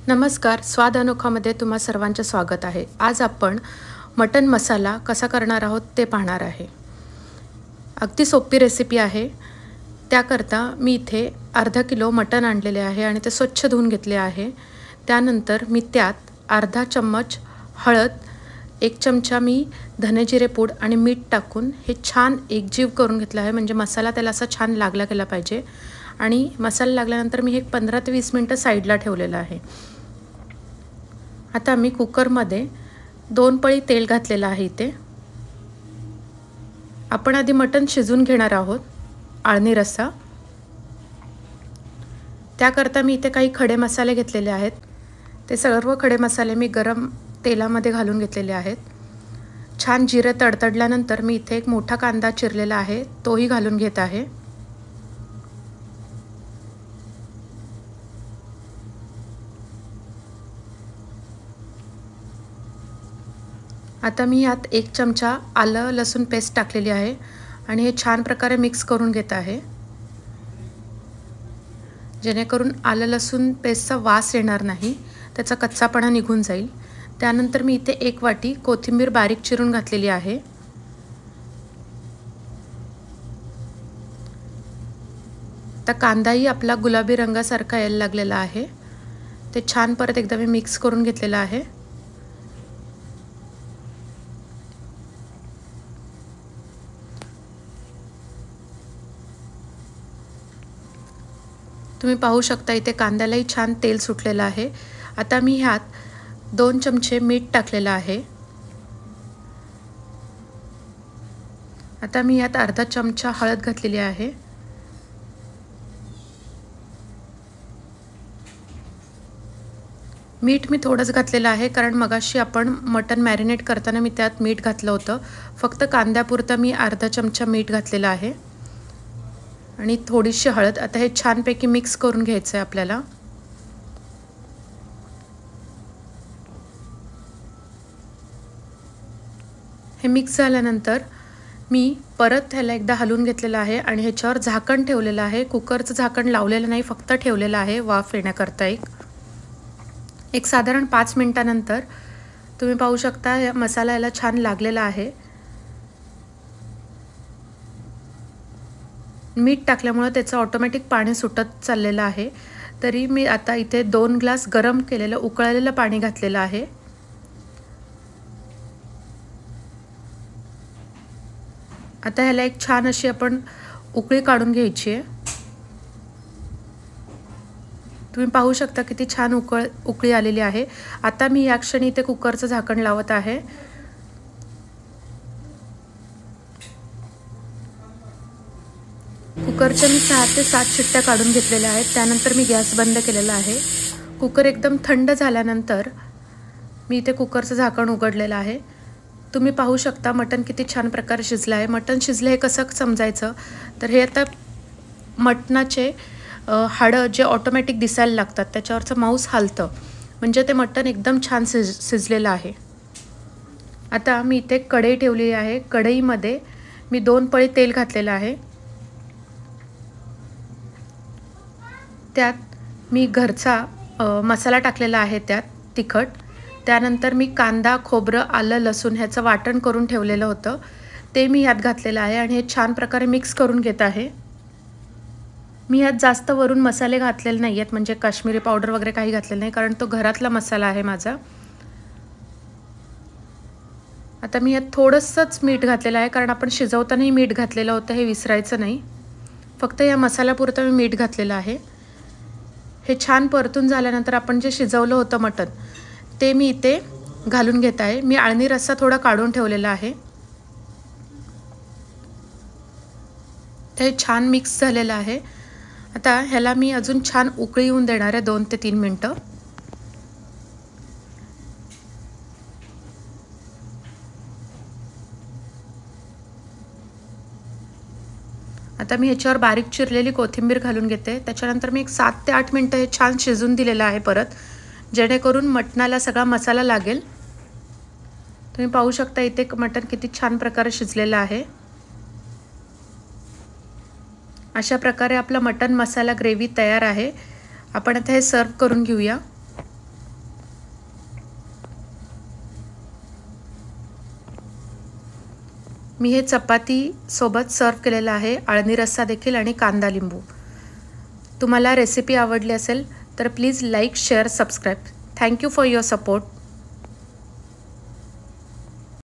नमस्कार, स्वाद अनोखामध्ये तुम्हा सर्वांचे स्वागत आहे। आज आपण मटन मसाला कसा करणार आहोत ते पाहणार आहे। अगदी सोपी रेसिपी आहे। त्याकरता मी इथे अर्धा किलो मटन आणलेले आहे आणि ते स्वच्छ धुवून घेतले आहे। त्यानंतर मी त्यात अर्धा चम्मच हळद, 1 चमचा मी धने जिरे पूड आणि मीठ टाकून हे छान एकजीव करून घेतला आहे, म्हणजे मसाला त्याला असा छान लागला गेला पाहिजे। आणि मसाला लागल्यानंतर मी हे 15 ते 20 मिनिटं साइडला ठेवलेलं आहे। आता मी कुकरमध्ये 2 पळी तेल घातलेलं आहे। इथे आपण आधी मटण शिजवून घेणार आहोत, आळणी रस्सा। त्याकरता मी इथे काही खडे मसाले घेतलेले आहेत। ते सर्व खडे मसाले मी गरम तेलामध्ये घालून घेतलेले आहेत। छान जिरे तडतडल्यानंतर मी इथे एक मोठा कांदा चिरलेला आहे, तोही घालून घेत आहे। आता मी यात 1 चमचा आलं लसूण पेस्ट टाकलेली आहे आणि हे छान प्रकारे मिक्स करून घेत आहे, जेणेकरून आलं लसूण पेस्टचा वास येणार नाही, त्याचा कच्चापणा निघून जाईल। त्यानंतर मी इथे 1 वाटी कोथिंबीर बारीक चिरून घातलेली आहे। आता कांदाही आपला गुलाबी रंगासारखा यायला लागलेला आहे। ते छान परत एकदा मी मिक्स करून घेतलेला आहे। तुम्ही पाहू शकता इथे कांद्यालाही छान तेल सुटलेलं आहे। आता मी ह्यात 2 चमचे मीठ टाकलेलं आहे। आता मी यात अर्धा चमचा हळद घातलेली आहे। मीठ मी थोडंच घातलेलं आहे, कारण मगाशी आपण मटन मॅरिनेट करताना मी त्यात मीठ घातलं होतं। फक्त कांद्यापुरतं मी अर्धा चमचा मीठ घातलेलं आहे आणि थोडीशी हळद। आता हे छानपैकी मिक्स करून घ्यायचं आहे आपल्याला। हे मिक्स झाल्यानंतर मी परत ह्याला एकदा हलवून घेतलेलं आहे आणि ह्याच्यावर झाकण ठेवलेलं आहे। कुकरचं झाकण लावलेलं नाही, फक्त ठेवलेलं आहे वाफ येण्याकरता। एक साधारण 5 मिनिटानंतर तुम्ही पाहू शकता या मसाला याला छान लागलेला आहे। मीठ टाकल्यामुळे त्याचं ऑटोमॅटिक पाणी सुटत चाललेलं आहे। तरी मी आता इथे 2 ग्लास गरम केलेलं उकळलेलं पाणी घातलेलं आहे। आता ह्याला एक छान अशी आपण उकळी काढून घ्यायची आहे। तुम्ही पाहू शकता किती छान उकळी आलेली आहे। आता मी या क्षणी इथे कुकरचं झाकण लावत आहे। कुकरच्या मी 6 ते 7 शिट्ट्या काढून घेतलेल्या आहेत। त्यानंतर मी गॅस बंद केलेला आहे। कुकर एकदम थंड झाल्यानंतर मी इथे कुकरचं झाकण उघडलेलं आहे। तुम्ही पाहू शकता मटण किती छान प्रकारे शिजलं आहे। मटण शिजले हे कसं समजायचं, तर हे आता मटणाचे हाडं जे ऑटोमॅटिक दिसायला लागतात त्याच्यावरचं मांस हलतं, म्हणजे ते मटण एकदम छान शिजलेलं आहे। आता मी इथे कढई ठेवली आहे। कढईमध्ये मी 2 पळी तेल घातलेलं आहे। त्यात मी घरचा मसाला टाकलेला आहे, त्यात तिखट। त्यानंतर मी कांदा, खोबरं, आलं, लसूण ह्याचं वाटण करून ठेवलेलं होतं, ते मी यात घातलेलं आहे आणि हे छान प्रकारे मिक्स करून घेत आहे। मी यात जास्त वरून मसाले घातलेले नाही आहेत, म्हणजे काश्मीरी पावडर वगैरे काही घातलेलं नाही, कारण तो घरातला मसाला आहे माझा। आता मी यात थोडंसंच मीठ घातलेलं आहे, कारण आपण शिजवतानाही मीठ घातलेलं होतं, हे विसरायचं नाही। फक्त या मसाल्यापुरतं मी मीठ घातलेलं आहे। हे छान परतून झाल्यानंतर आपण जे शिजवलं होतं मटण, ते मी इथे घालून घेत आहे। मी आळणी रस्सा थोडा काढून ठेवलेला आहे। ते छान मिक्स झालेलं आहे। आता ह्याला मी अजून छान उकळी येऊन देणार आहे 2 ते 3 मिनिटं। आता मी ह्याच्यावर बारीक चिरलेली कोथिंबीर घालून घेते। त्याच्यानंतर मी एक 7 ते 8 मिनिटं हे छान शिजून दिलेलं आहे परत, जेणेकरून मटणाला सगळा मसाला लागेल। तुम्ही पाहू शकता इथे मटण किती छान प्रकारे शिजलेलं आहे। अशा प्रकारे आपला मटन मसाला ग्रेव्ही तयार आहे। आपण आता हे सर्व करून घेऊया। मी हे चपातीसोबत सर्व केलेलं आहे, अळणी रस्सा देखील आणि कांदा लिंबू. तुम्हाला रेसिपी आवडली असेल तर please like, share, subscribe. Thank you for your support.